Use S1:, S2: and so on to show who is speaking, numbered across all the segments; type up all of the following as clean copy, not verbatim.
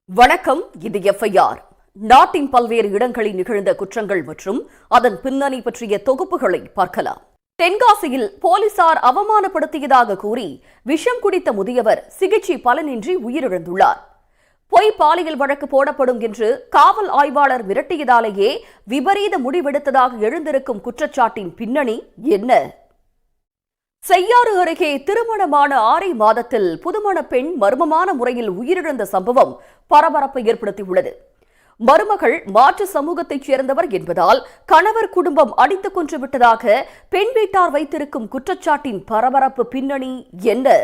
S1: வணக்கம். இது எஃப்ஐஆர். நாட்டின் பல்வேறு இடங்களில் நிகழ்ந்த குற்றங்கள் மற்றும் அதன் பின்னணி பற்றிய தொகுப்புகளை பார்க்கலாம். தென்காசியில் போலீசார் அவமானப்படுத்தியதாக கூறி விஷம் குடித்த முதியவர் சிகிச்சை பலனின்றி உயிரிழந்துள்ளார். பொய் பாலியல் வழக்கு போடப்படும் என்று காவல் ஆய்வாளர் மிரட்டியதாலேயே விபரீத முடிவெடுத்ததாக எழுந்திருக்கும் குற்றச்சாட்டின் பின்னணி என்ன? செய்யாறு அருகே திருமணமான 6 மாதத்தில் புதுமண பெண் மர்மமான முறையில் உயிரிழந்த சம்பவம் பரபரப்பை ஏற்படுத்தியுள்ளது. மருமகள் மாற்று சமூகத்தைச் சேர்ந்தவர் என்பதால் கணவர் குடும்பம் அடித்துக் கொன்று விட்டதாக பெண் வீட்டார் வைத்திருக்கும் குற்றச்சாட்டின் பரபரப்பு பின்னணி என்ன?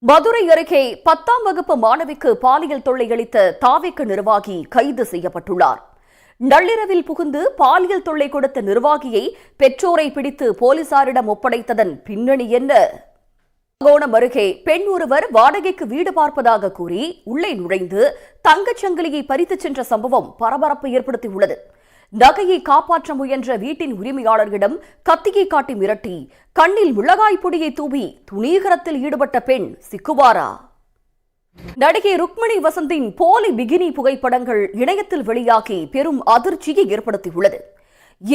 S1: மதுரை அருகே 10ஆம் வகுப்பு மாணவிக்கு பாலியல் தொல்லை அளித்த தாவேக நிர்வாகி கைது செய்யப்பட்டுள்ளார். நள்ளிரவில் புகுந்து பாலியல் தொல்லை கொடுத்த நிர்வாகியை பெற்றோரை பிடித்து போலீசாரிடம் ஒப்படைத்ததன் பின்னணி என்ன? கோணம் அருகே பெண் ஒருவர் வாடகைக்கு வீடு பார்ப்பதாக கூறி உள்ளே நுழைந்து தங்கச்சங்கிலியை பறித்துச் சென்ற சம்பவம் பரபரப்பை ஏற்படுத்தியுள்ளது. நகையை காப்பாற்ற முயன்ற வீட்டின் உரிமையாளர்களிடம் கத்தியை காட்டி மிரட்டி கண்ணில் மிளகாய் பொடியை தூவி துணீகரத்தில் ஈடுபட்ட பெண் சிக்குவாரா? நடிகை ருக்மணி வசந்தின் போலி பிகினி புகைப்படங்கள் இணையத்தில் வெளியாகி பெரும் அதிர்ச்சியை ஏற்படுத்தியுள்ளது.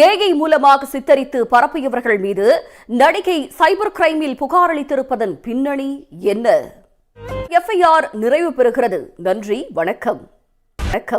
S1: ஏஐ மூலமாக சித்தரித்து பரப்பியவர்கள் மீது நடிகை சைபர் கிரைமில் புகார் அளித்திருப்பதன் பின்னணி என்ன? எஃப்ஐஆர் நிறைவு பெறுகிறது. நன்றி, வணக்கம்.